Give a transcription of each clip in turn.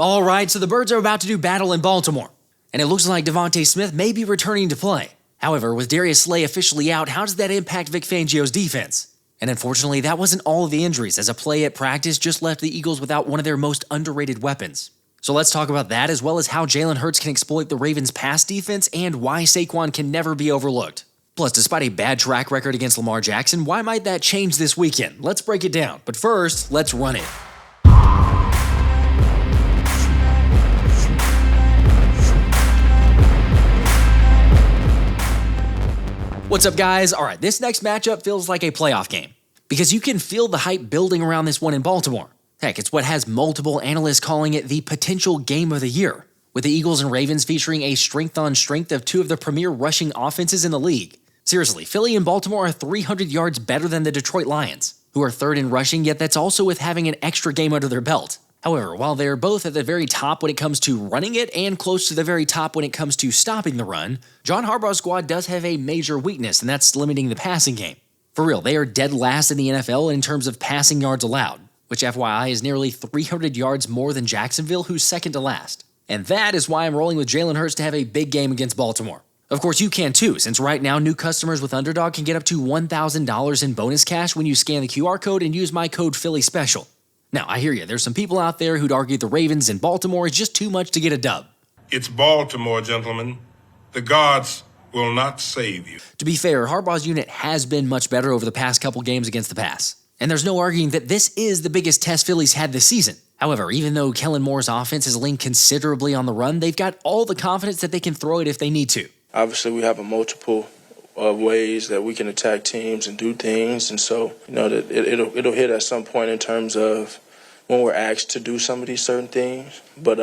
All right, so the Birds are about to do battle in Baltimore, and it looks like DeVonta Smith may be returning to play. However, with Darius Slay officially out, how does that impact Vic Fangio's defense? And unfortunately, that wasn't all of the injuries, as a play at practice just left the Eagles without one of their most underrated weapons. So let's talk about that, as well as how Jalen Hurts can exploit the Ravens' pass defense and why Saquon can never be overlooked. Plus, despite a bad track record against Lamar Jackson, why might that change this weekend? Let's break it down. But first, let's run it. What's up, guys? All right, this next matchup feels like a playoff game because you can feel the hype building around this one in Baltimore. Heck, it's what has multiple analysts calling it the potential game of the year, with the Eagles and Ravens featuring a strength-on-strength of two of the premier rushing offenses in the league. Seriously, Philly and Baltimore are 300 yards better than the Detroit Lions, who are third in rushing, yet that's also with having an extra game under their belt. However, while they're both at the very top when it comes to running it and close to the very top when it comes to stopping the run, John Harbaugh's squad does have a major weakness, and that's limiting the passing game. For real, they are dead last in the NFL in terms of passing yards allowed, which FYI is nearly 300 yards more than Jacksonville, who's second to last. And that is why I'm rolling with Jalen Hurts to have a big game against Baltimore. Of course, you can too, since right now new customers with Underdog can get up to $1,000 in bonus cash when you scan the QR code and use my code PHILLYSPECIAL. Now, I hear you, there's some people out there who'd argue the Ravens in Baltimore is just too much to get a dub. It's Baltimore, gentlemen. The gods will not save you. To be fair, Harbaugh's unit has been much better over the past couple games against the pass, and there's no arguing that this is the biggest test Philly's had this season. However, even though Kellen Moore's offense has leaned considerably on the run, they've got all the confidence that they can throw it if they need to. Obviously, we have a multiple ways that we can attack teams and do things, and so that it'll hit at some point in terms of when we're asked to do some of these certain things. But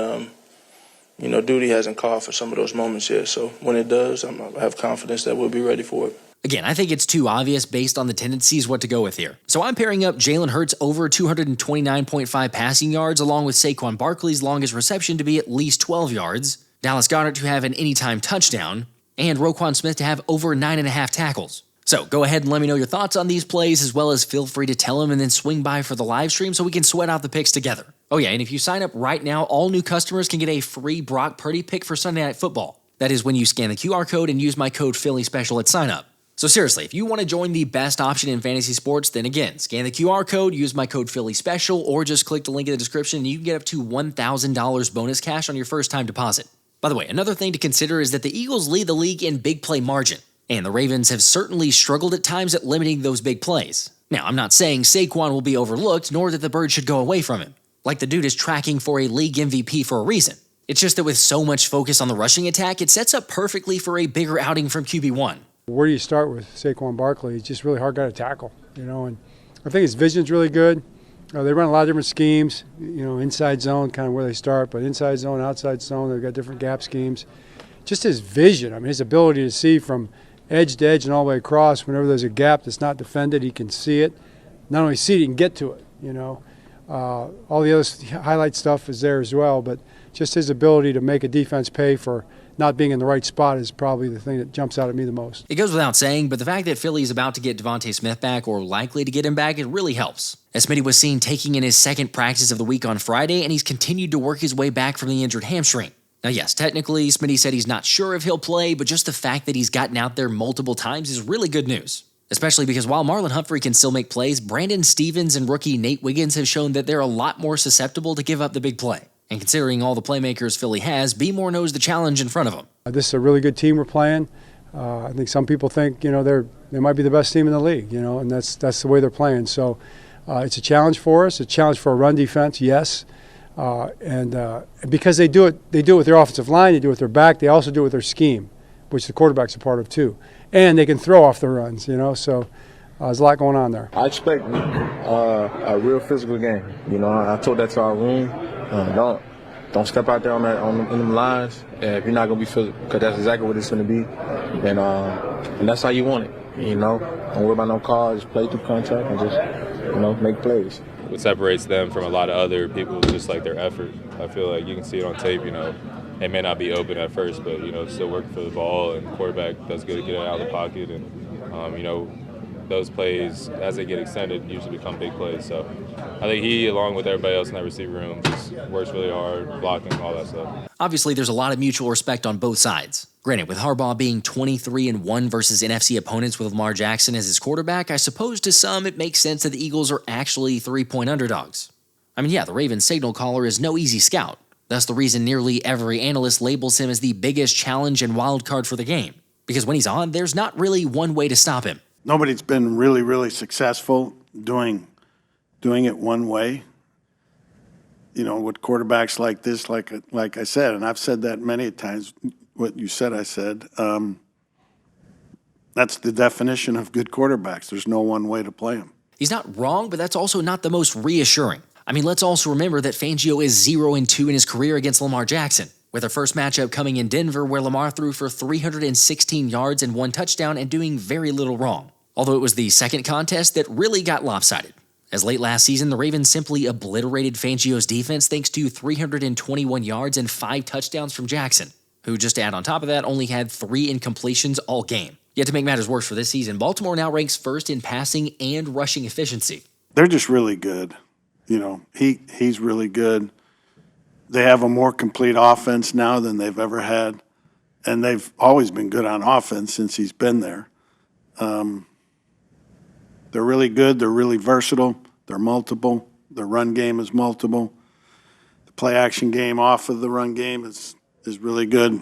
duty hasn't called for some of those moments yet. So when it does, I have confidence that we'll be ready for it. Again, I think it's too obvious based on the tendencies what to go with here. So I'm pairing up Jalen Hurts over 229.5 passing yards along with Saquon Barkley's longest reception to be at least 12 yards, Dallas Goedert to have an anytime touchdown, and Roquan Smith to have over 9.5 tackles. So go ahead and let me know your thoughts on these plays, as well as feel free to tell them and then swing by for the live stream so we can sweat out the picks together. Oh yeah, and if you sign up right now, all new customers can get a free Brock Purdy pick for Sunday Night Football. That is when you scan the QR code and use my code PHILLYSPECIAL at sign up. So seriously, if you want to join the best option in fantasy sports, then again, scan the QR code, use my code PHILLYSPECIAL, or just click the link in the description and you can get up to $1,000 bonus cash on your first time deposit. By the way, another thing to consider is that the Eagles lead the league in big play margin, and the Ravens have certainly struggled at times at limiting those big plays. Now, I'm not saying Saquon will be overlooked, nor that the Birds should go away from him. Like, the dude is tracking for a league MVP for a reason. It's just that with so much focus on the rushing attack, it sets up perfectly for a bigger outing from QB1. Where do you start with Saquon Barkley? He's just really hard guy to tackle, and I think his vision's really good. They run a lot of different schemes, inside zone, kind of where they start, but inside zone, outside zone, they've got different gap schemes. Just his vision, his ability to see from edge to edge and all the way across. Whenever there's a gap that's not defended, he can see it. Not only see it, he can get to it, All the other highlight stuff is there as well, but just his ability to make a defense pay for not being in the right spot is probably the thing that jumps out at me the most. It goes without saying, but the fact that Philly is about to get DeVonta Smith back, or likely to get him back, it really helps. As Smitty was seen taking in his second practice of the week on Friday, and he's continued to work his way back from the injured hamstring. Now yes, technically, Smitty said he's not sure if he'll play, but just the fact that he's gotten out there multiple times is really good news. Especially because while Marlon Humphrey can still make plays, Brandon Stevens and rookie Nate Wiggins have shown that they're a lot more susceptible to give up the big play. And considering all the playmakers Philly has, B Moore knows the challenge in front of him. This is a really good team we're playing. I think some people think, they might be the best team in the league, and that's the way they're playing. So it's a challenge for us, a challenge for a run defense, yes. And because they do it with their offensive line, they do it with their back, they also do it with their scheme, which the quarterback's a part of too. And they can throw off the runs, so there's a lot going on there. I expect a real physical game. I told that to our room. Don't step out there in them lines if you're not going to be physical, because that's exactly what it's going to be. And that's how you want it. Don't worry about no calls, just play through contact and just, make plays. What separates them from a lot of other people is just like their effort. I feel like you can see it on tape, They may not be open at first, but, still working for the ball, and the quarterback does good to get it out of the pocket. And, those plays, as they get extended, usually become big plays. So I think he, along with everybody else in that receiver room, just works really hard, blocking, all that stuff. Obviously, there's a lot of mutual respect on both sides. Granted, with Harbaugh being 23-1 versus NFC opponents with Lamar Jackson as his quarterback, I suppose to some it makes sense that the Eagles are actually 3-point underdogs. I mean, yeah, the Ravens signal caller is no easy scout. That's the reason nearly every analyst labels him as the biggest challenge and wild card for the game. Because when he's on, there's not really one way to stop him. Nobody's been really, really successful doing it one way. You know, with quarterbacks like this, like I said, and I've said that many times, what you said I said, that's the definition of good quarterbacks. There's no one way to play them. He's not wrong, but that's also not the most reassuring. I mean, let's also remember that Fangio is 0-2 in his career against Lamar Jackson, with their first matchup coming in Denver where Lamar threw for 316 yards and 1 touchdown and doing very little wrong. Although it was the second contest that really got lopsided, as late last season the Ravens simply obliterated Fangio's defense thanks to 321 yards and 5 touchdowns from Jackson, who, just to add on top of that, only had 3 incompletions all game. Yet to make matters worse for this season, Baltimore now ranks first in passing and rushing efficiency. They're just really good. You know, he's really good. They have a more complete offense now than they've ever had, and they've always been good on offense since he's been there. They're really good. They're really versatile. They're multiple. Their run game is multiple. The play-action game off of the run game is really good.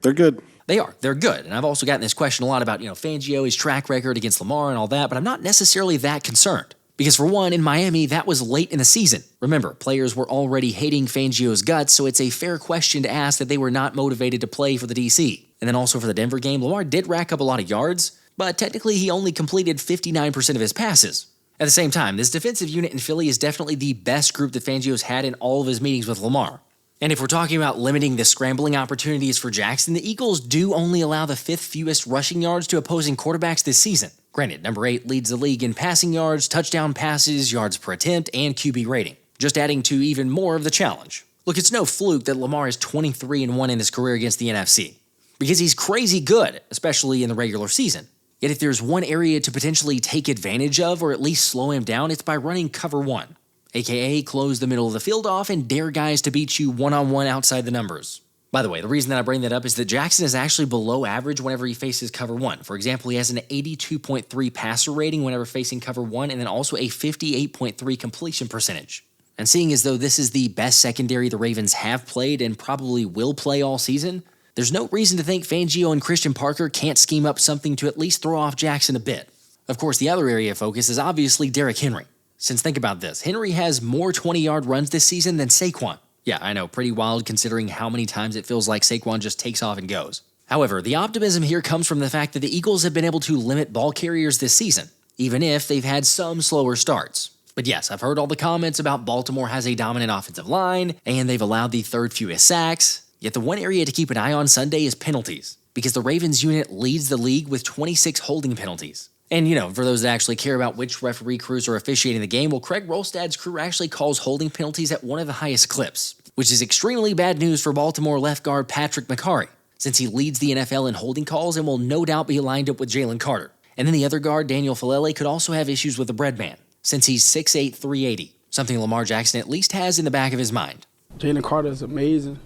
They're good. They are. They're good. And I've also gotten this question a lot about, Fangio, his track record against Lamar and all that, but I'm not necessarily that concerned. Because for one, in Miami, that was late in the season. Remember, players were already hating Fangio's guts, so it's a fair question to ask that they were not motivated to play for the DC. And then also for the Denver game, Lamar did rack up a lot of yards, but technically he only completed 59% of his passes. At the same time, this defensive unit in Philly is definitely the best group that Fangio's had in all of his meetings with Lamar. And if we're talking about limiting the scrambling opportunities for Jackson, the Eagles do only allow the 5th fewest rushing yards to opposing quarterbacks this season. Granted, number 8 leads the league in passing yards, touchdown passes, yards per attempt, and QB rating, just adding to even more of the challenge. Look, it's no fluke that Lamar is 23-1 in his career against the NFC, because he's crazy good, especially in the regular season. Yet if there's one area to potentially take advantage of, or at least slow him down, it's by running cover 1, aka close the middle of the field off and dare guys to beat you one-on-one outside the numbers. By the way, the reason that I bring that up is that Jackson is actually below average whenever he faces cover 1. For example, he has an 82.3 passer rating whenever facing cover 1, and then also a 58.3 completion percentage. And seeing as though this is the best secondary the Ravens have played and probably will play all season, there's no reason to think Fangio and Christian Parker can't scheme up something to at least throw off Jackson a bit. Of course, the other area of focus is obviously Derrick Henry. Since think about this, Henry has more 20-yard runs this season than Saquon. Yeah, I know, pretty wild considering how many times it feels like Saquon just takes off and goes. However, the optimism here comes from the fact that the Eagles have been able to limit ball carriers this season, even if they've had some slower starts. But yes, I've heard all the comments about Baltimore has a dominant offensive line, and they've allowed the 3rd fewest sacks, yet the one area to keep an eye on Sunday is penalties, because the Ravens unit leads the league with 26 holding penalties. And, for those that actually care about which referee crews are officiating the game, well, Craig Rolstad's crew actually calls holding penalties at one of the highest clips, which is extremely bad news for Baltimore left guard Patrick McCarry, since he leads the NFL in holding calls and will no doubt be lined up with Jalen Carter. And then the other guard, Daniel Falele, could also have issues with the bread man, since he's 6'8", 380, something Lamar Jackson at least has in the back of his mind. Jalen Carter is amazing.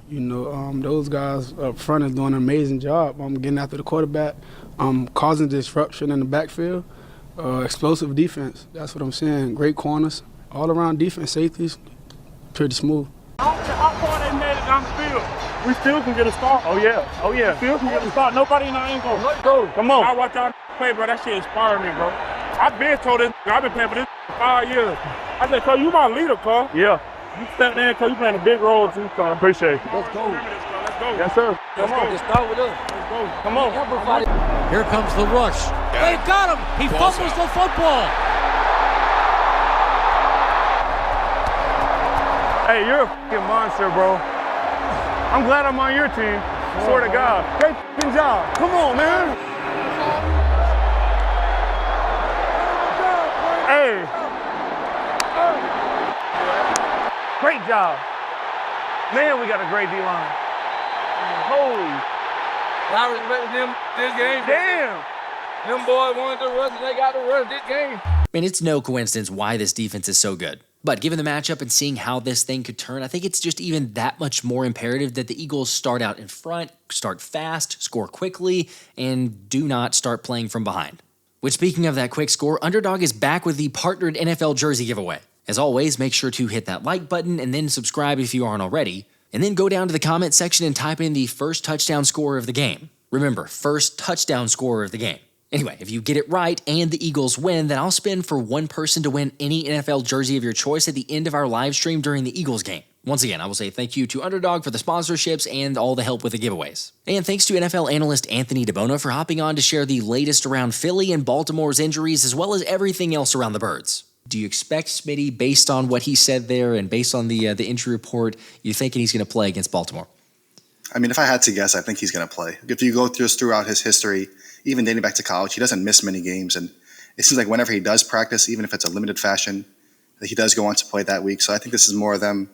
Those guys up front is doing an amazing job. Getting after the quarterback, causing disruption in the backfield, explosive defense. That's what I'm saying. Great corners, all around defense, safeties, pretty smooth. How far they made it downfield? We still can get a start. Oh yeah. Still can get a start. Nobody in our end goal. Let's go. Come on. I watch y'all play, bro. That shit inspired me, bro. I've been told this. I've been playing for this for 5 years. I said, Cuz, you my leader, Cuz. Yeah. You step in, Cuz, you playing a big role too, Cuz. Appreciate it. Let's go. Let's go. Yes, sir. Come on. Let's start with us. Let's go. Come on. Here comes the rush. They got him. He fumbles the football. Hey, you're a fucking monster, bro. I'm glad I'm on your team. Swear to God. Great fucking job. Come on, man. Hey. Great job. Man, we got a great D-line. Holy. I respect them this game. Damn. Them boys wanted to rush and they got to rush this game. And it's no coincidence why this defense is so good. But given the matchup and seeing how this thing could turn, I think it's just even that much more imperative that the Eagles start out in front, start fast, score quickly, and do not start playing from behind. Which, speaking of that quick score, Underdog is back with the partnered NFL jersey giveaway. As always, make sure to hit that like button and then subscribe if you aren't already. And then go down to the comment section and type in the first touchdown scorer of the game. Remember, first touchdown scorer of the game. Anyway, if you get it right and the Eagles win, then I'll spin for one person to win any NFL jersey of your choice at the end of our live stream during the Eagles game. Once again, I will say thank you to Underdog for the sponsorships and all the help with the giveaways. And thanks to NFL analyst Anthony DiBona for hopping on to share the latest around Philly and Baltimore's injuries as well as everything else around the Birds. Do you expect Smitty, based on what he said there and based on the injury report, you thinking he's going to play against Baltimore? I mean, if I had to guess, I think he's going to play. If you go throughout his history, even dating back to college, he doesn't miss many games. And it seems like whenever he does practice, even if it's a limited fashion, he does go on to play that week. So I think this is more of them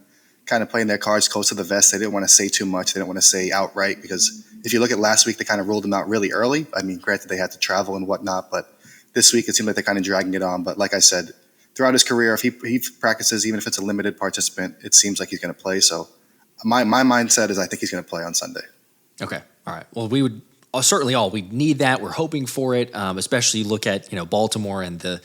kind of playing their cards close to the vest. They didn't want to say too much. They didn't want to say outright because if you look at last week, they kind of ruled him out really early. I mean, granted, they had to travel and whatnot, but this week it seemed like they're kind of dragging it on. But like I said, throughout his career, if he practices, even if it's a limited participant, it seems like he's going to play. So my mindset is I think he's going to play on Sunday. Okay. All right. Well, we would we need that. We're hoping for it, especially look at, Baltimore and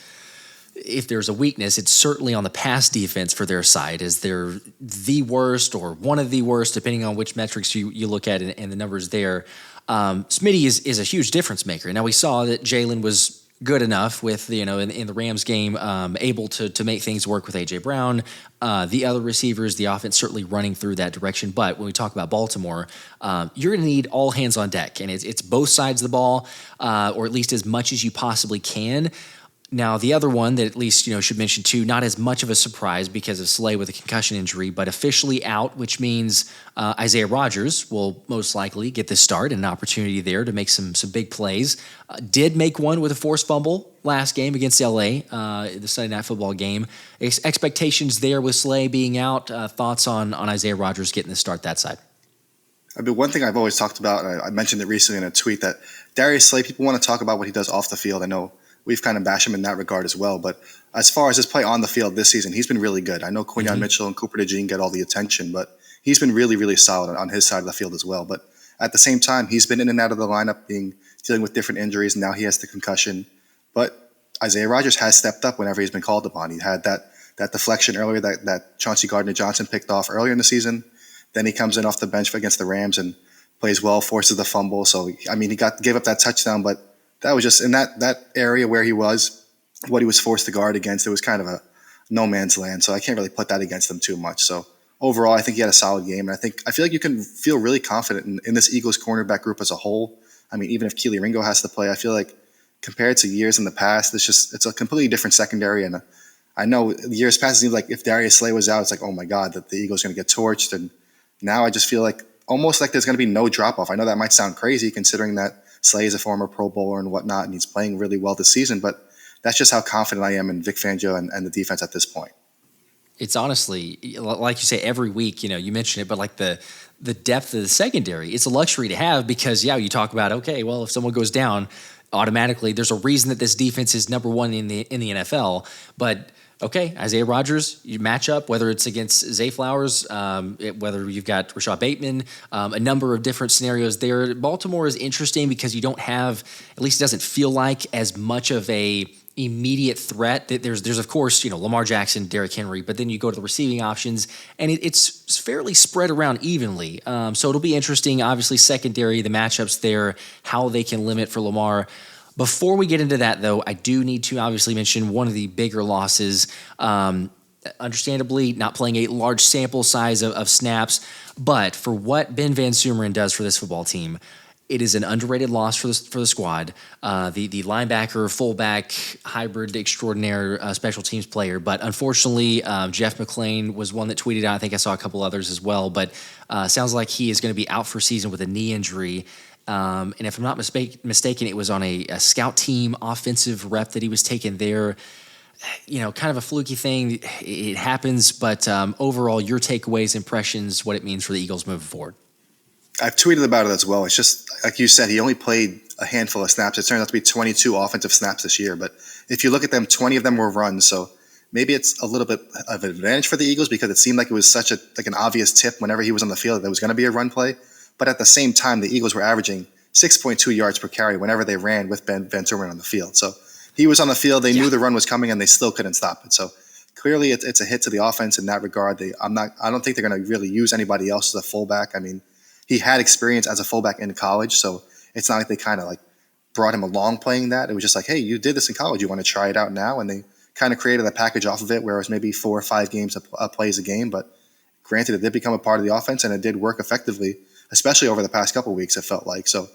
if there's a weakness, it's certainly on the pass defense for their side, as they're the worst or one of the worst, depending on which metrics you look at and the numbers there. Smitty is a huge difference maker. Now, we saw that Jalen was good enough with, in the Rams game, able to make things work with A.J. Brown. The other receivers, the offense certainly running through that direction. But when we talk about Baltimore, you're going to need all hands on deck. And it's both sides of the ball, or at least as much as you possibly can. Now, the other one that at least, should mention too, not as much of a surprise because of Slay with a concussion injury, but officially out, which means Isaiah Rodgers will most likely get the start and an opportunity there to make some big plays. Did make one with a forced fumble last game against LA, the Sunday Night Football game. Expectations there with Slay being out. Thoughts on Isaiah Rodgers getting the start that side? I mean, one thing I've always talked about, and I mentioned it recently in a tweet, that Darius Slay, people want to talk about what he does off the field. I know we've kind of bashed him in that regard as well. But as far as his play on the field this season, he's been really good. I know Quinyon Mitchell and Cooper DeJean get all the attention, but he's been really, really solid on his side of the field as well. But at the same time, he's been in and out of the lineup, dealing with different injuries. And now he has the concussion. But Isaiah Rodgers has stepped up whenever he's been called upon. He had that deflection earlier that Chauncey Gardner-Johnson picked off earlier in the season. Then he comes in off the bench against the Rams and plays well, forces the fumble. So, I mean, he gave up that touchdown, but that was just in that area where he was, what he was forced to guard against. It was kind of a no man's land. So I can't really put that against him too much. So overall, I think he had a solid game. And I feel like you can feel really confident in this Eagles cornerback group as a whole. I mean, even if Keely Ringo has to play, I feel like compared to years in the past, it's a completely different secondary. And I know years past, it seemed like if Darius Slay was out, it's like, oh my God, that the Eagles are going to get torched. And now I just feel like almost like there's going to be no drop off. I know that might sound crazy considering that Slay is a former Pro Bowler and whatnot, and he's playing really well this season. But that's just how confident I am in Vic Fangio and the defense at this point. It's honestly, like you say, every week, you mention it, but like the depth of the secondary, it's a luxury to have because, you talk about, okay, well, if someone goes down, automatically there's a reason that this defense is number one in the NFL. But okay, Isaiah Rodgers, you match up, whether it's against Zay Flowers, whether you've got Rashad Bateman, a number of different scenarios there. Baltimore is interesting because you don't have, at least it doesn't feel like, as much of a immediate threat. There's of course, Lamar Jackson, Derrick Henry, but then you go to the receiving options, and it's fairly spread around evenly. So it'll be interesting, obviously, secondary, the matchups there, how they can limit for Lamar. Before we get into that, though, I do need to obviously mention one of the bigger losses. Understandably, not playing a large sample size of snaps, but for what Ben VanSumeren does for this football team, it is an underrated loss for the squad. The linebacker, fullback, hybrid extraordinaire special teams player. But unfortunately, Jeff McClain was one that tweeted out. I think I saw a couple others as well. But sounds like he is going to be out for season with a knee injury. And if I'm not mistaken, it was on a scout team offensive rep that he was taking there. Kind of a fluky thing. It happens, but overall, your takeaways, impressions, what it means for the Eagles moving forward. I've tweeted about it as well. It's just, like you said, he only played a handful of snaps. It turned out to be 22 offensive snaps this year. But if you look at them, 20 of them were runs. So maybe it's a little bit of an advantage for the Eagles because it seemed like it was such an obvious tip whenever he was on the field that there was going to be a run play. But at the same time, the Eagles were averaging 6.2 yards per carry whenever they ran with Ben VanSumeren on the field. So he was on the field. They knew the run was coming, and they still couldn't stop it. So clearly, it's a hit to the offense in that regard. I don't think they're going to really use anybody else as a fullback. I mean, he had experience as a fullback in college, so it's not like they kind of like brought him along playing that. It was just like, hey, you did this in college. You want to try it out now? And they kind of created a package off of it where it was maybe 4 or 5 games plays a game. But granted, it did become a part of the offense, and it did work effectively, especially over the past couple of weeks, it felt like. So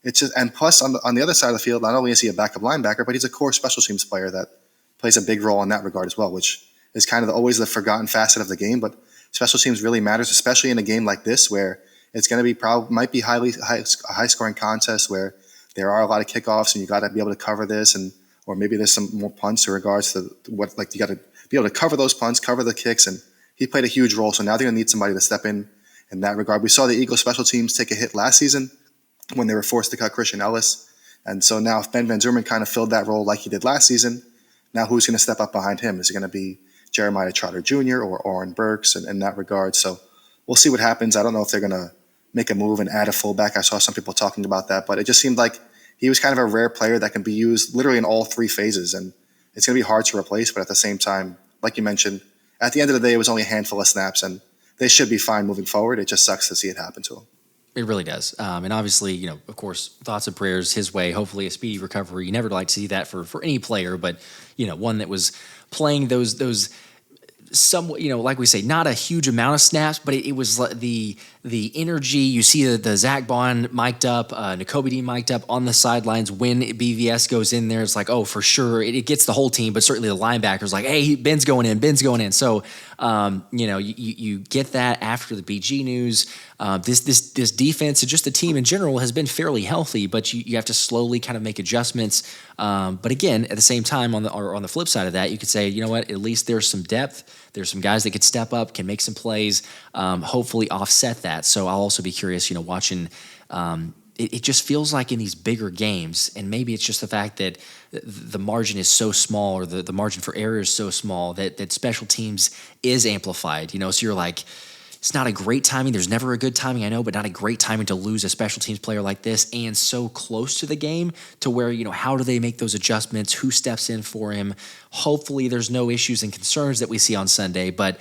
it's just, and plus on the other side of the field, not only is he a backup linebacker, but he's a core special teams player that plays a big role in that regard as well, which is kind of always the forgotten facet of the game. But special teams really matters, especially in a game like this where it's going to be might be a high scoring contest where there are a lot of kickoffs and you got to be able to cover this, or maybe there's some more punts in regards to what, like, you got to be able to cover those punts, cover the kicks, and he played a huge role. So now they're going to need somebody to step in that regard. We saw the Eagles special teams take a hit last season when they were forced to cut Christian Ellis. And so now if Ben VanSumeren kind of filled that role like he did last season, now who's going to step up behind him? Is it going to be Jeremiah Trotter Jr. or Oren Burks in that regard? So we'll see what happens. I don't know if they're going to make a move and add a fullback. I saw some people talking about that, but it just seemed like he was kind of a rare player that can be used literally in all 3 phases, and it's going to be hard to replace. But at the same time, like you mentioned, at the end of the day, it was only a handful of snaps, and they should be fine moving forward. It just sucks to see it happen to him. It really does. And obviously, of course, thoughts and prayers his way, hopefully a speedy recovery. You never like to see that for any player, but, one that was playing those somewhat, like we say, not a huge amount of snaps, but it was the energy. You see the Zack Baun mic'd up, Nakobe Dean mic'd up on the sidelines when BVS goes in there. It's like, oh, for sure, it gets the whole team, but certainly the linebackers like, hey, Ben's going in. So, you get that after the BG news. This defense and just the team in general has been fairly healthy, but you have to slowly kind of make adjustments. But again, at the same time, on the flip side of that, you could say, you know what, at least there's some depth. There's some guys that could step up, can make some plays, hopefully offset that. So I'll also be curious, watching. It just feels like in these bigger games, and maybe it's just the fact that the margin is so small, or the margin for error is so small that special teams is amplified. So you're like, it's not a great timing. There's never a good timing, I know, but not a great timing to lose a special teams player like this, and so close to the game to where, how do they make those adjustments? Who steps in for him? Hopefully there's no issues and concerns that we see on Sunday, but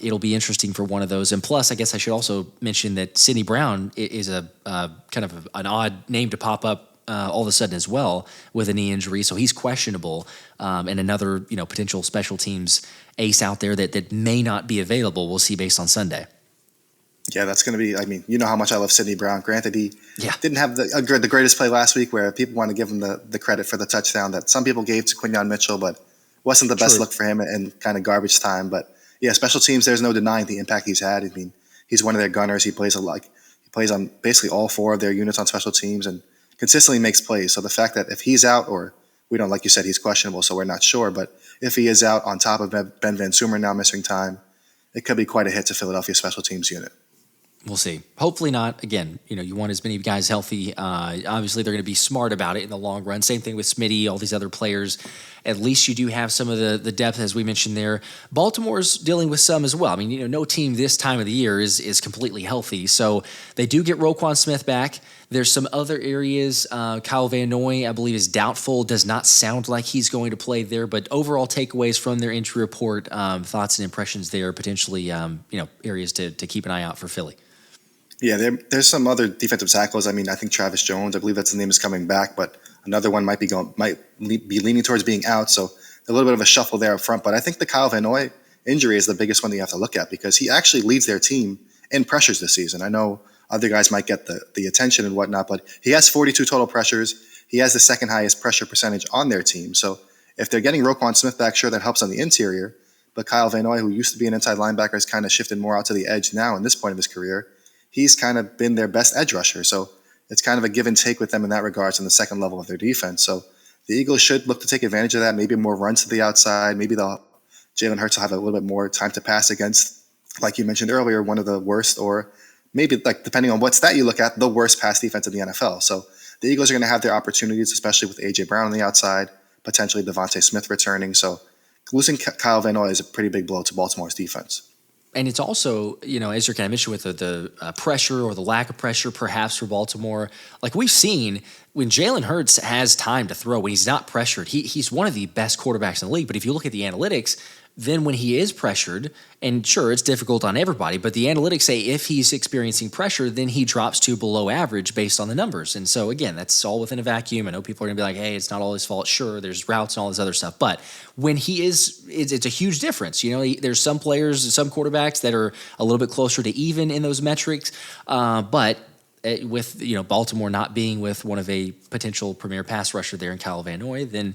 it'll be interesting for one of those. And plus, I guess I should also mention that Sidney Brown is a kind of an odd name to pop up all of a sudden as well with a knee injury. So he's questionable, and another, potential special teams ace out there that may not be available. We'll see based on Sunday. Yeah, that's going to be, you know how much I love Sidney Brown. Granted, he didn't have the greatest play last week where people want to give him the credit for the touchdown that some people gave to Quinyon Mitchell, but wasn't the best look for him in kind of garbage time. But yeah, special teams, there's no denying the impact he's had. He's one of their gunners. He plays on basically all 4 of their units on special teams and consistently makes plays. So the fact that if he's out, or we don't, like you said, he's questionable, so we're not sure, but if he is out on top of Ben VanSumeren now missing time, it could be quite a hit to Philadelphia special teams unit. We'll see. Hopefully not. Again, you want as many guys healthy. Obviously, they're going to be smart about it in the long run. Same thing with Smitty, all these other players. At least you do have some of the depth, as we mentioned there. Baltimore's dealing with some as well. No team this time of the year is completely healthy. So they do get Roquan Smith back. There's some other areas. Kyle Van Noy, I believe, is doubtful. Does not sound like he's going to play there. But overall takeaways from their injury report, thoughts and impressions there, potentially areas to keep an eye out for Philly. Yeah, there's some other defensive tackles. I think Travis Jones, I believe that's the name, is coming back, but another one might be leaning towards being out. So a little bit of a shuffle there up front. But I think the Kyle Van Noy injury is the biggest one that you have to look at because he actually leads their team in pressures this season. I know other guys might get the attention and whatnot, but he has 42 total pressures. He has the second highest pressure percentage on their team. So if they're getting Roquan Smith back, sure, that helps on the interior. But Kyle Van Noy, who used to be an inside linebacker, has kind of shifted more out to the edge now in this point of his career. He's kind of been their best edge rusher. So it's kind of a give and take with them in that regards in the second level of their defense. So the Eagles should look to take advantage of that, maybe more runs to the outside. Maybe Jalen Hurts will have a little bit more time to pass against, like you mentioned earlier, one of the worst, or maybe, like, depending on what stat you look at, the worst pass defense in the NFL. So the Eagles are going to have their opportunities, especially with A.J. Brown on the outside, potentially DeVonta Smith returning. So losing Kyle Van Noy is a pretty big blow to Baltimore's defense. And it's also, as you're kind of mentioning with the pressure or the lack of pressure perhaps for Baltimore, like we've seen when Jalen Hurts has time to throw, when he's not pressured, he's one of the best quarterbacks in the league. But if you look at the analytics, then when he is pressured, and sure, it's difficult on everybody, but the analytics say if he's experiencing pressure, then he drops to below average based on the numbers. And so again, that's all within a vacuum. I know people are going to be like, hey, it's not all his fault. Sure, there's routes and all this other stuff. But when he is, it's a huge difference. There's some players, some quarterbacks that are a little bit closer to even in those metrics. But with Baltimore not being with one of a potential premier pass rusher there in Kyle Van Noy, then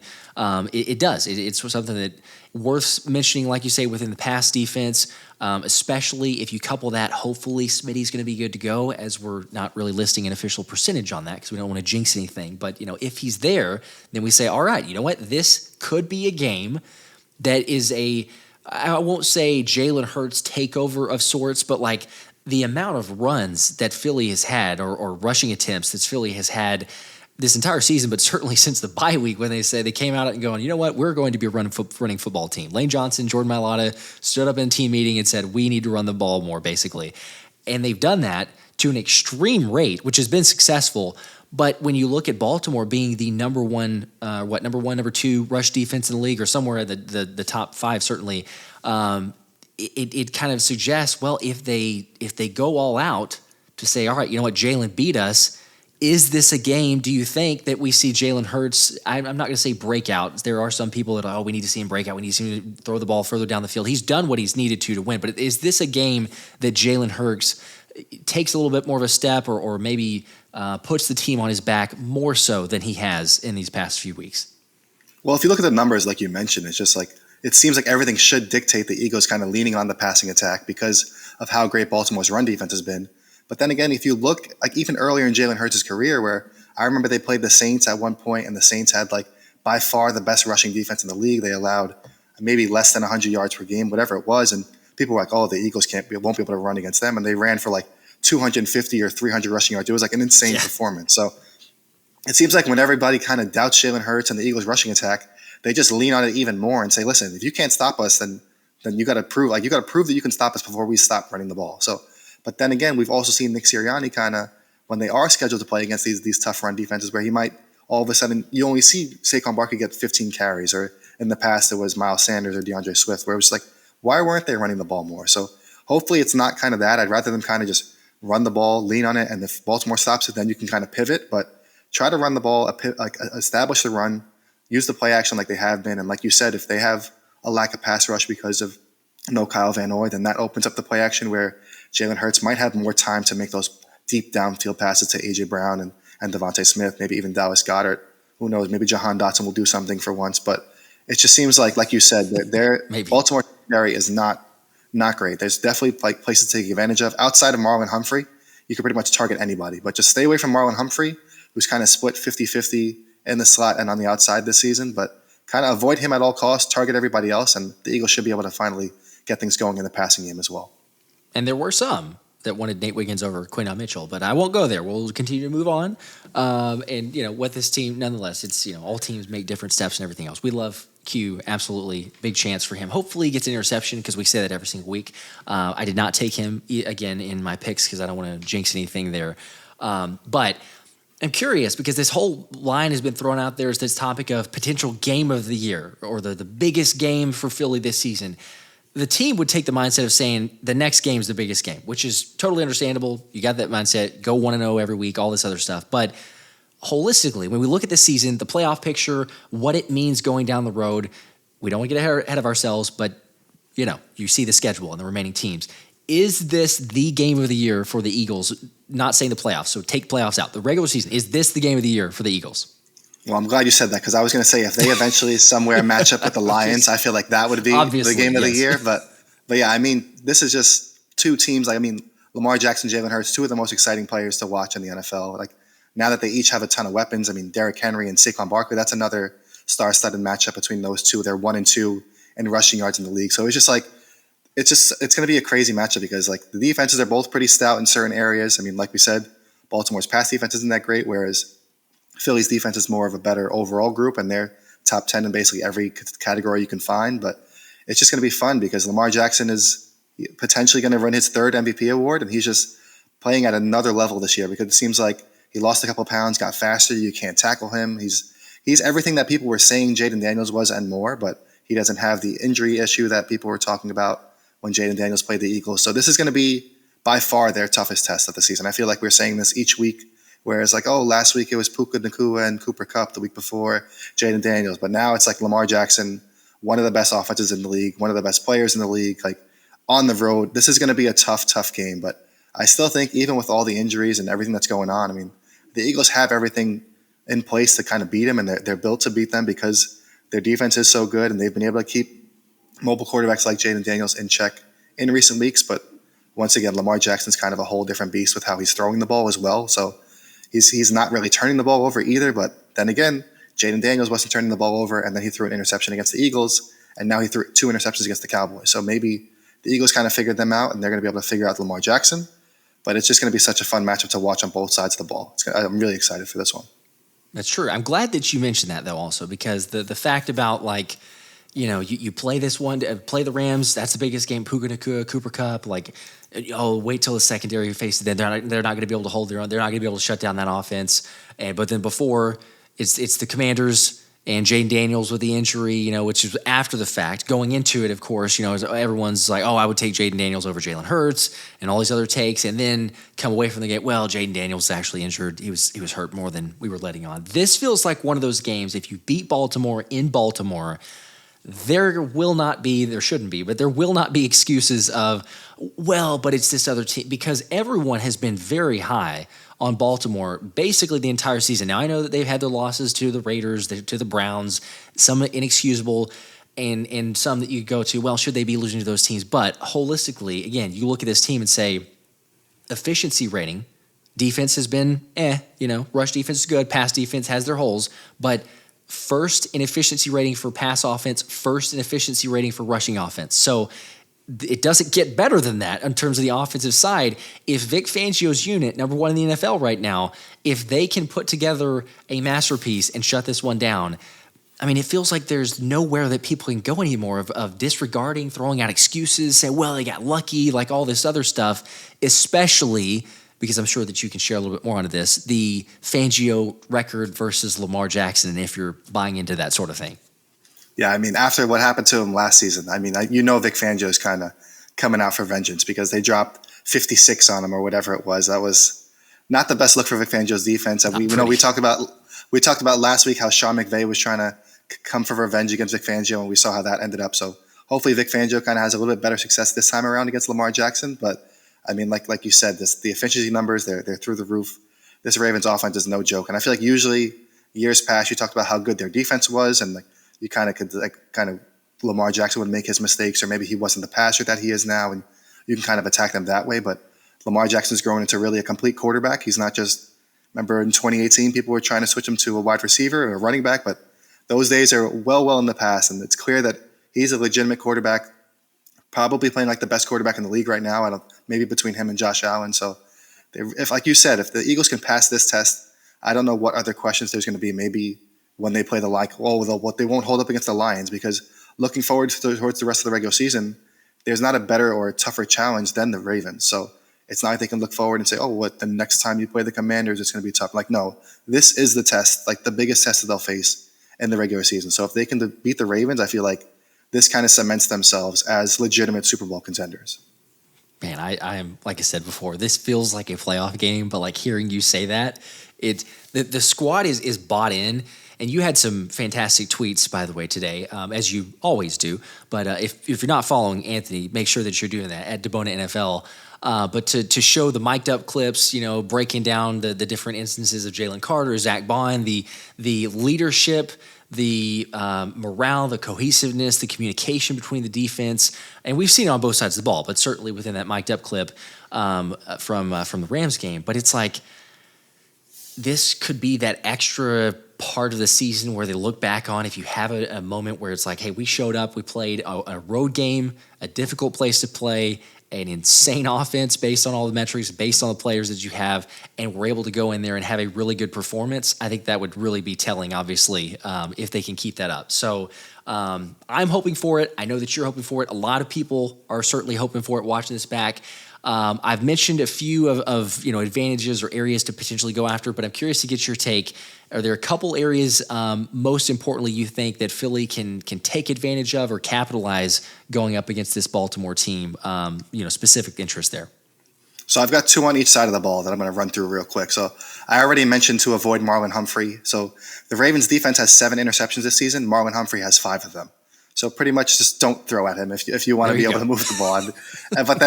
it does. It's something that worth mentioning, like you say, within the pass defense, especially if you couple that. Hopefully, Smitty's going to be good to go, as we're not really listing an official percentage on that because we don't want to jinx anything. But if he's there, then we say, all right, you know what? This could be a game that is I won't say Jalen Hurts takeover of sorts, but like the amount of runs that Philly has had or rushing attempts that Philly has had this entire season, but certainly since the bye week when they say they came out and going, you know what, we're going to be a running football team. Lane Johnson, Jordan Mailata stood up in a team meeting and said, we need to run the ball more, basically. And they've done that to an extreme rate, which has been successful. But when you look at Baltimore being the number two rush defense in the league, or somewhere at the top five, certainly, it kind of suggests, well, if they go all out to say, all right, you know what, Jalen beat us, is this a game, do you think, that we see Jalen Hurts, I'm not going to say breakout. There are some people that are, we need to see him break out. We need to see him throw the ball further down the field. He's done what he's needed to win. But is this a game that Jalen Hurts takes a little bit more of a step or maybe puts the team on his back more so than he has in these past few weeks? Well, if you look at the numbers, like you mentioned, it's just like it seems like everything should dictate the Eagles kind of leaning on the passing attack because of how great Baltimore's run defense has been. But then again, if you look like even earlier in Jalen Hurts' career, where I remember they played the Saints at one point, and the Saints had like by far the best rushing defense in the league. They allowed maybe less than 100 yards per game, whatever it was. And people were like, oh, the Eagles won't be able to run against them. And they ran for like 250 or 300 rushing yards. It was like an insane performance. So it seems like when everybody kind of doubts Jalen Hurts and the Eagles rushing attack, they just lean on it even more and say, listen, if you can't stop us, then you got to prove that you can stop us before we stop running the ball. So, but then again, we've also seen Nick Sirianni kind of, when they are scheduled to play against these tough run defenses, where he might all of a sudden, you only see Saquon Barkley get 15 carries, or in the past it was Miles Sanders or DeAndre Swift, where it was like, why weren't they running the ball more? So hopefully it's not kind of that. I'd rather them kind of just run the ball, lean on it, and if Baltimore stops it, then you can kind of pivot. But try to run the ball, establish the run, use the play action like they have been. And like you said, if they have a lack of pass rush because of no Kyle Van Noy, then that opens up the play action where Jalen Hurts might have more time to make those deep downfield passes to A.J. Brown and DeVonta Smith, maybe even Dallas Goedert. Who knows? Maybe Jahan Dotson will do something for once. But it just seems like you said, Baltimore secondary is not great. There's definitely like places to take advantage of. Outside of Marlon Humphrey, you can pretty much target anybody. But just stay away from Marlon Humphrey, who's kind of split 50-50 in the slot and on the outside this season. But kind of avoid him at all costs, target everybody else, and the Eagles should be able to finally get things going in the passing game as well. And there were some that wanted Nate Wiggins over Quinyon Mitchell, but I won't go there. We'll continue to move on. And with this team, nonetheless, it's, all teams make different steps and everything else. We love Q, absolutely. Big chance for him. Hopefully he gets an interception because we say that every single week. I did not take him again in my picks because I don't want to jinx anything there. But I'm curious because this whole line has been thrown out there as this topic of potential game of the year or the biggest game for Philly this season. The team would take the mindset of saying the next game is the biggest game, which is totally understandable. You got that mindset, go 1-0 every week, all this other stuff. But holistically, when we look at this season, the playoff picture, what it means going down the road, we don't want to get ahead of ourselves, but you see the schedule and the remaining teams. Is this the game of the year for the Eagles? Not saying the playoffs, so take playoffs out. The regular season, is this the game of the year for the Eagles? Well, I'm glad you said that because I was going to say if they eventually somewhere match up with the Lions, I feel like that would be the game of the year. But yeah, I mean, this is just two teams. Lamar Jackson, Jalen Hurts, two of the most exciting players to watch in the NFL. Like now that they each have a ton of weapons, Derrick Henry and Saquon Barkley, that's another star-studded matchup between those two. They're 1-2 in rushing yards in the league. So it's just like it's going to be a crazy matchup because like the defenses are both pretty stout in certain areas. Like we said, Baltimore's pass defense isn't that great, whereas Philly's defense is more of a better overall group, and they're top 10 in basically every category you can find. But it's just going to be fun because Lamar Jackson is potentially going to run his third MVP award, and he's just playing at another level this year because it seems like he lost a couple pounds, got faster. You can't tackle him. He's everything that people were saying Jaden Daniels was and more, but he doesn't have the injury issue that people were talking about when Jaden Daniels played the Eagles. So this is going to be by far their toughest test of the season. I feel like we're saying this each week, whereas like, oh, last week it was Puka Nacua and Cooper Kupp, the week before Jaden Daniels. But now it's like Lamar Jackson, one of the best offenses in the league, one of the best players in the league, like on the road. This is going to be a tough game. But I still think even with all the injuries and everything that's going on, I mean, the Eagles have everything in place to kind of beat them, and they're built to beat them because their defense is so good, and they've been able to keep mobile quarterbacks like Jaden Daniels in check in recent weeks. But once again, Lamar Jackson's kind of a whole different beast with how he's throwing the ball as well. So he's not really turning the ball over either. But then again, Jaden Daniels wasn't turning the ball over, and then he threw an interception against the Eagles, and now he threw 2 interceptions against the Cowboys. So maybe the Eagles kind of figured them out, and they're going to be able to figure out Lamar Jackson. But it's just going to be such a fun matchup to watch on both sides of the ball. I'm really excited for this one. That's true. I'm glad that you mentioned that, though, also, because the fact about, like, you know, you play this one, play the Rams, that's the biggest game, Puka Nacua, Cooper Kupp, like, oh, wait till the secondary faces them. They're not going to be able to hold their own. They're not going to be able to shut down that offense. But then before, it's the Commanders and Jaden Daniels with the injury, you know, which is after the fact. Going into it, of course, you know, everyone's like, oh, I would take Jaden Daniels over Jalen Hurts and all these other takes, and then come away from the game, well, Jaden Daniels is actually injured. He was hurt more than we were letting on. This feels like one of those games, if you beat Baltimore in Baltimore, there shouldn't be, but there will not be excuses of, well, but it's this other team, because everyone has been very high on Baltimore basically the entire season. Now, I know that they've had their losses to the Raiders, to the Browns, some inexcusable, and some that you go to, well, should they be losing to those teams? But holistically, again, you look at this team and say, efficiency rating, defense has been, rush defense is good, pass defense has their holes, but first in efficiency rating for pass offense, first in efficiency rating for rushing offense. So it doesn't get better than that in terms of the offensive side. If Vic Fangio's unit, number one in the NFL right now, if they can put together a masterpiece and shut this one down, I mean, it feels like there's nowhere that people can go anymore of disregarding, throwing out excuses, say, well, they got lucky, like all this other stuff, especially because I'm sure that you can share a little bit more on this, the Fangio record versus Lamar Jackson, and if you're buying into that sort of thing. Yeah, I mean, after what happened to him last season, I mean, Vic Fangio is kind of coming out for vengeance because they dropped 56 on him or whatever it was. That was not the best look for Vic Fangio's defense. And we talked about last week how Sean McVay was trying to come for revenge against Vic Fangio, and we saw how that ended up. So hopefully Vic Fangio kind of has a little bit better success this time around against Lamar Jackson. But I mean, like you said, the efficiency numbers, they're through the roof. This Ravens offense is no joke. And I feel like usually years past, you talked about how good their defense was, and like you kind of Lamar Jackson would make his mistakes, or maybe he wasn't the passer that he is now, and you can kind of attack them that way. But Lamar Jackson's grown into really a complete quarterback. He's not just, remember in 2018, people were trying to switch him to a wide receiver or a running back, but those days are well in the past, and it's clear that he's a legitimate quarterback, probably playing like the best quarterback in the league right now, maybe between him and Josh Allen. So if, like you said, if the Eagles can pass this test, I don't know what other questions there's going to be. Maybe when they play what they won't hold up against the Lions, because looking forward towards the rest of the regular season, there's not a better or a tougher challenge than the Ravens. So it's not like they can look forward and say, oh, what, the next time you play the Commanders, it's going to be tough. Like, no, this is the test, like the biggest test that they'll face in the regular season. So if they can beat the Ravens, I feel like this kind of cements themselves as legitimate Super Bowl contenders. Man, I am, like I said before, this feels like a playoff game, but like hearing you say that, the squad is bought in. And you had some fantastic tweets, by the way, today, as you always do. But if you're not following Anthony, make sure that you're doing that at DiBona NFL. But to show the mic'd up clips, breaking down the different instances of Jalen Carter, Zack Baun, the leadership, the morale, the cohesiveness, the communication between the defense, and we've seen it on both sides of the ball, but certainly within that mic'd up clip from the Rams game. But it's like this could be that extra part of the season where they look back on, if you have a moment where it's like, hey, we showed up, we played a road game, a difficult place to play, an insane offense based on all the metrics, based on the players that you have, and we're able to go in there and have a really good performance, I think that would really be telling, obviously, if they can keep that up. So I'm hoping for it. I know that you're hoping for it. A lot of people are certainly hoping for it watching this back. I've mentioned a few of advantages or areas to potentially go after, but I'm curious to get your take. Are there a couple areas, most importantly, you think that Philly can take advantage of or capitalize going up against this Baltimore team? Specific interest there. So I've got two on each side of the ball that I'm going to run through real quick. So I already mentioned to avoid Marlon Humphrey. So the Ravens defense has 7 interceptions this season. Marlon Humphrey has 5 of them. So pretty much just don't throw at him if you want to be able to move the ball. But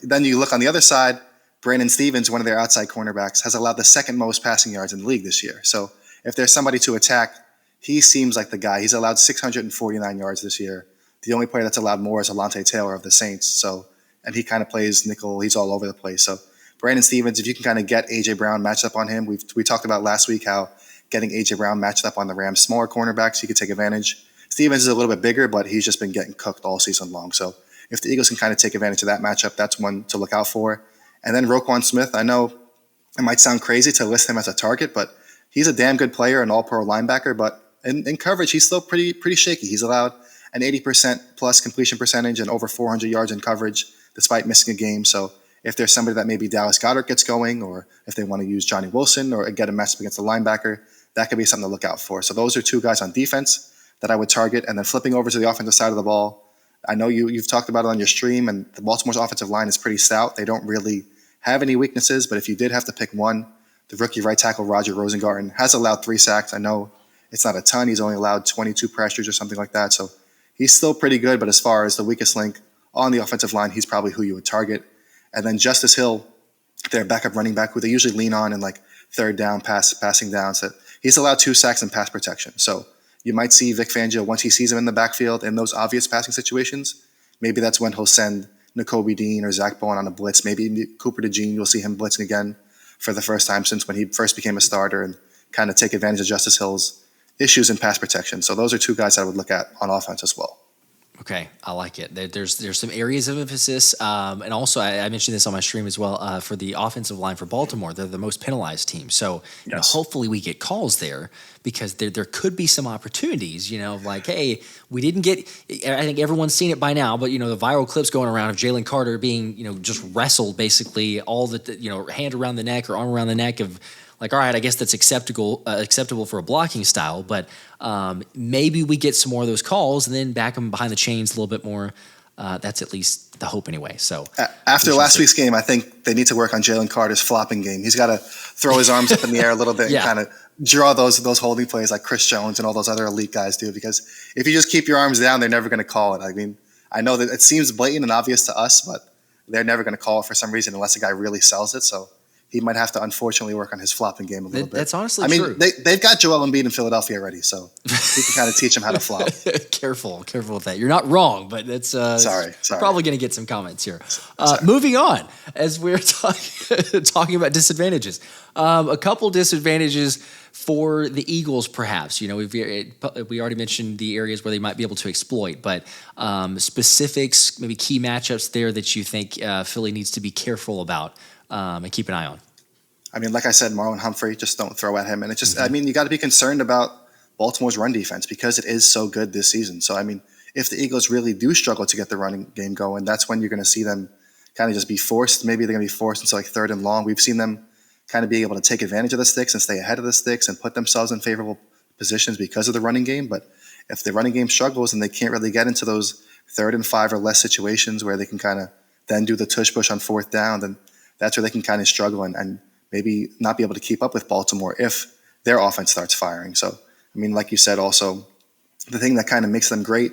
then you look on the other side, Brandon Stevens, one of their outside cornerbacks, has allowed the second most passing yards in the league this year. So if there's somebody to attack, he seems like the guy. He's allowed 649 yards this year. The only player that's allowed more is Alontae Taylor of the Saints. And he kind of plays nickel. He's all over the place. So Brandon Stevens, if you can kind of get A.J. Brown matched up on him, we talked about last week how getting A.J. Brown matched up on the Rams' smaller cornerbacks, he could take advantage. Stevens is a little bit bigger, but he's just been getting cooked all season long. So if the Eagles can kind of take advantage of that matchup, that's one to look out for. And then Roquan Smith, I know it might sound crazy to list him as a target, but he's a damn good player, an all-pro linebacker. But in coverage, he's still pretty shaky. He's allowed an 80% plus completion percentage and over 400 yards in coverage despite missing a game. So if there's somebody that maybe Dallas Goedert gets going, or if they want to use Johnny Wilson or get a matchup against the linebacker, that could be something to look out for. So those are two guys on defense that I would target. And then flipping over to the offensive side of the ball, I know you've talked about it on your stream, and the Baltimore's offensive line is pretty stout. They don't really have any weaknesses, but if you did have to pick one, the rookie right tackle Roger Rosengarten has allowed 3 sacks. I know it's not a ton. He's only allowed 22 pressures or something like that. So he's still pretty good, but as far as the weakest link on the offensive line, he's probably who you would target. And then Justice Hill, their backup running back, who they usually lean on in like third down, passing downs, that he's allowed 2 sacks in pass protection. So you might see Vic Fangio, once he sees him in the backfield in those obvious passing situations, maybe that's when he'll send Nakobe Dean or Zack Baun on a blitz. Maybe Cooper DeJean, you'll see him blitzing again for the first time since when he first became a starter, and kind of take advantage of Justice Hill's issues in pass protection. So those are 2 guys I would look at on offense as well. Okay, I like it. There's some areas of emphasis, and also I mentioned this on my stream as well for the offensive line for Baltimore. They're the most penalized team, so hopefully we get calls there, because there could be some opportunities. Like, hey, we didn't get. I think everyone's seen it by now, but the viral clips going around of Jalen Carter being just wrestled, basically all the hand around the neck or arm around the neck of. Like, all right, I guess that's acceptable for a blocking style, but maybe we get some more of those calls and then back them behind the chains a little bit more. That's at least the hope anyway. So after last week's game, I think they need to work on Jalen Carter's flopping game. He's got to throw his arms up in the air a little bit and kind of draw those holding plays like Chris Jones and all those other elite guys do, because if you just keep your arms down, they're never going to call it. I mean, I know that it seems blatant and obvious to us, but they're never going to call it for some reason unless a guy really sells it. So he might have to unfortunately work on his flopping game a little bit. That's honestly true. They've got Joel Embiid in Philadelphia already, so he can kind of teach him how to flop. Careful with that. You're not wrong, but that's sorry. Probably going to get some comments here. Moving on, as we're talking about disadvantages, a couple disadvantages for the Eagles, perhaps. We already mentioned the areas where they might be able to exploit, but specifics, maybe key matchups there that you think Philly needs to be careful about. And keep an eye on. I mean, like I said, Marlon Humphrey, just don't throw at him. And it's just, I mean, you got to be concerned about Baltimore's run defense because it is so good this season. So, I mean, if the Eagles really do struggle to get the running game going, that's when you're going to see them kind of just be forced. Maybe they're going to be forced into like 3rd and long. We've seen them kind of be able to take advantage of the sticks and stay ahead of the sticks and put themselves in favorable positions because of the running game. But if the running game struggles and they can't really get into those 3rd and 5 or less situations where they can kind of then do the tush push on 4th down, then that's where they can kind of struggle and maybe not be able to keep up with Baltimore if their offense starts firing. So, I mean, like you said, also, the thing that kind of makes them great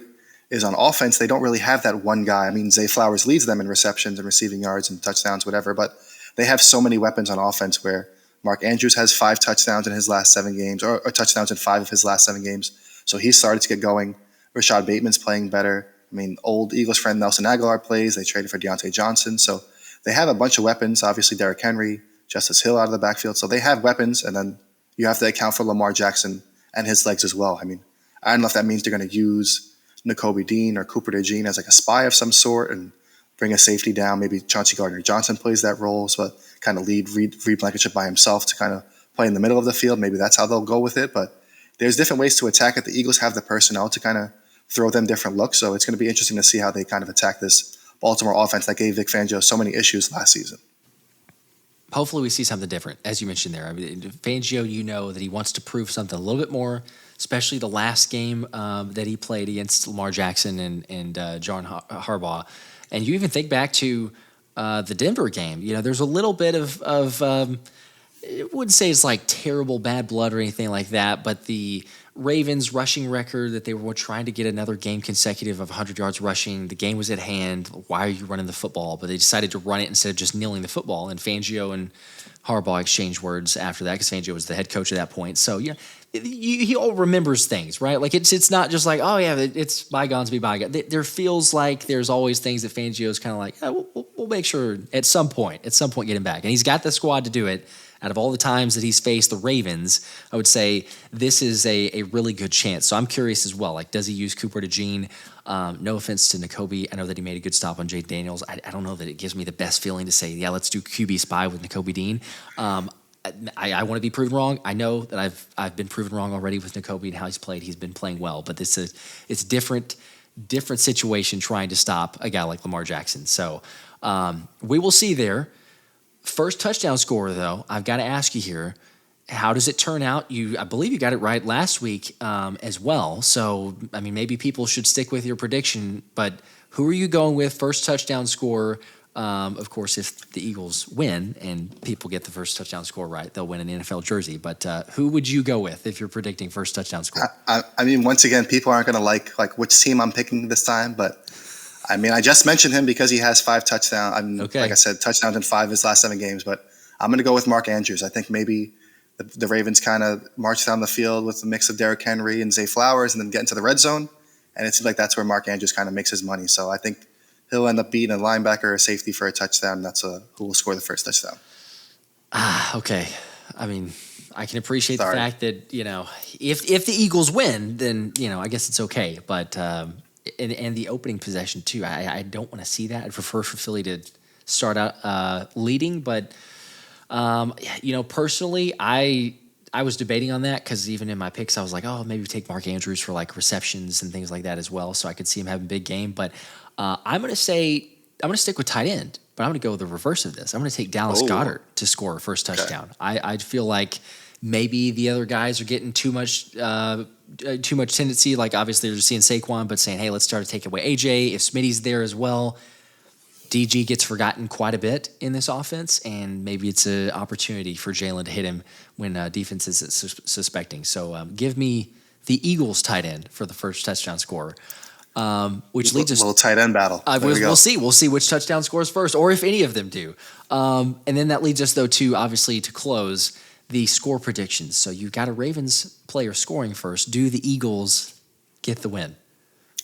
is on offense, they don't really have that one guy. I mean, Zay Flowers leads them in receptions and receiving yards and touchdowns, whatever, but they have so many weapons on offense where Mark Andrews has 5 touchdowns in his last 7 games or touchdowns in 5 of his last 7 games. So he started to get going. Rashad Bateman's playing better. I mean, old Eagles friend Nelson Aguilar plays. They traded for Deontay Johnson. So they have a bunch of weapons, obviously Derrick Henry, Justice Hill out of the backfield. So they have weapons, and then you have to account for Lamar Jackson and his legs as well. I mean, I don't know if that means they're going to use Nakobe Dean or Cooper DeJean as like a spy of some sort and bring a safety down. Maybe Chauncey Gardner-Johnson plays that role, so kind of lead Reed Blankenship by himself to kind of play in the middle of the field. Maybe that's how they'll go with it. But there's different ways to attack it. The Eagles have the personnel to kind of throw them different looks. So it's going to be interesting to see how they kind of attack this Baltimore offense that gave Vic Fangio so many issues last season. Hopefully we see something different, as you mentioned there. I mean, Fangio, you know that he wants to prove something a little bit more, especially the last game that he played against Lamar Jackson and John Harbaugh. And you even think back to the Denver game. You know, there's a little bit of I wouldn't say it's like terrible bad blood or anything like that, but the Ravens rushing record that they were trying to get another game consecutive of 100 yards rushing. The game was at hand. Why are you running the football? But they decided to run it instead of just kneeling the football. And Fangio and Harbaugh exchanged words after that because Fangio was the head coach at that point. So, yeah, he all remembers things, right? Like it's not just like, oh, yeah, it's bygones be bygones. There feels like there's always things that Fangio is kind of like, we'll make sure at some point get him back. And he's got the squad to do it. Out of all the times that he's faced the Ravens, I would say this is a really good chance. So I'm curious as well. Like, does he use Cooper DeJean? No offense to Nakobe. I know that he made a good stop on Jay Daniels. I don't know that it gives me the best feeling to say, yeah, let's do QB spy with Nakobe Dean. I want to be proven wrong. I know that I've been proven wrong already with Nakobe and how he's played. He's been playing well, but it's different situation trying to stop a guy like Lamar Jackson. So we will see there. First touchdown scorer, though, I've got to ask you here, how does it turn out? I believe you got it right last week as well. So, I mean, maybe people should stick with your prediction, but who are you going with first touchdown scorer? Of course, if the Eagles win and people get the first touchdown score right, they'll win an NFL jersey. But who would you go with if you're predicting first touchdown score? I mean, once again, people aren't going to like which team I'm picking this time, but I mean, I just mentioned him because he has 5 touchdowns. Okay. Like I said, touchdowns in 5 of his last 7 games. But I'm going to go with Mark Andrews. I think maybe the Ravens kind of march down the field with a mix of Derrick Henry and Zay Flowers and then get into the red zone. And it seems like that's where Mark Andrews kind of makes his money. So I think he'll end up beating a linebacker or a safety for a touchdown. That's who will score the first touchdown. Okay. I mean, I can appreciate the fact that, you know, if the Eagles win, then, you know, I guess it's okay. But and the opening possession too. I don't want to see that. I'd prefer for Philly to start out leading, but you know, personally, I was debating on that because even in my picks, I was like, oh, maybe take Mark Andrews for like receptions and things like that as well, so I could see him having a big game. But I'm gonna stick with tight end, but I'm gonna go the reverse of this. I'm gonna take Dallas Goedert to score a first touchdown. Okay. I feel like maybe the other guys are getting too much tendency. Like obviously they're just seeing Saquon, but saying, hey, let's start to take away AJ. If Smitty's there as well, DG gets forgotten quite a bit in this offense, and maybe it's an opportunity for Jalen to hit him when defense is suspecting. So give me the Eagles tight end for the first touchdown scorer, which leads us a little tight end battle. We'll see. We'll see which touchdown scores first, or if any of them do. And then that leads us though to obviously to close the score predictions. So you've got a Ravens player scoring first. Do the Eagles get the win?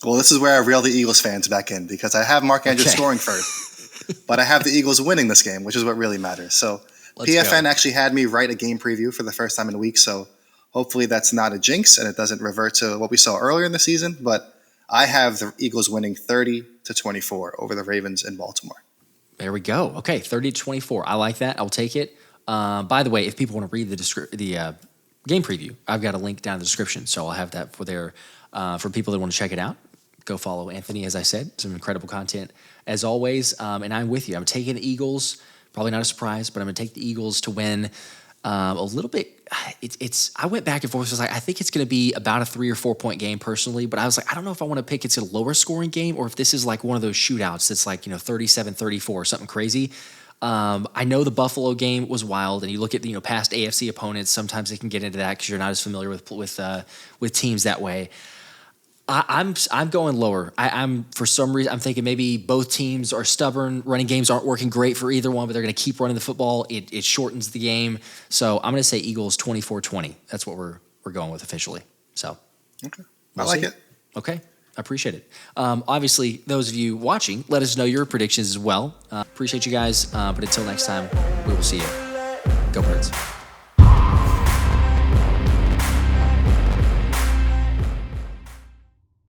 Well, this is where I reel the Eagles fans back in because I have Mark Andrews scoring first, but I have the Eagles winning this game, which is what really matters. So PFN actually had me write a game preview for the first time in a week, so hopefully that's not a jinx and it doesn't revert to what we saw earlier in the season, but I have the Eagles winning 30-24 over the Ravens in Baltimore. There we go. Okay, 30-24. I like that. I'll take it. By the way, if people want to read the game preview, I've got a link down in the description, so I'll have that for people that want to check it out. Go follow Anthony, as I said. Some incredible content, as always. And I'm with you. I'm taking the Eagles. Probably not a surprise, but I'm going to take the Eagles to win a little bit. I went back and forth. I think it's going to be about a 3 or 4 point game personally, but I was like, I don't know if I want to pick it's a lower scoring game or if this is like one of those shootouts that's like, 37-34, something crazy. I know the Buffalo game was wild, and you look at past AFC opponents. Sometimes they can get into that because you're not as familiar with teams that way. I'm going lower. I'm for some reason I'm thinking maybe both teams are stubborn. Running games aren't working great for either one, but they're going to keep running the football. It shortens the game. So I'm going to say Eagles 24-20. That's what we're going with officially. So okay, I like it. Okay. I appreciate it. Obviously, those of you watching, let us know your predictions as well. Appreciate you guys. But until next time, we will see you. Go Birds.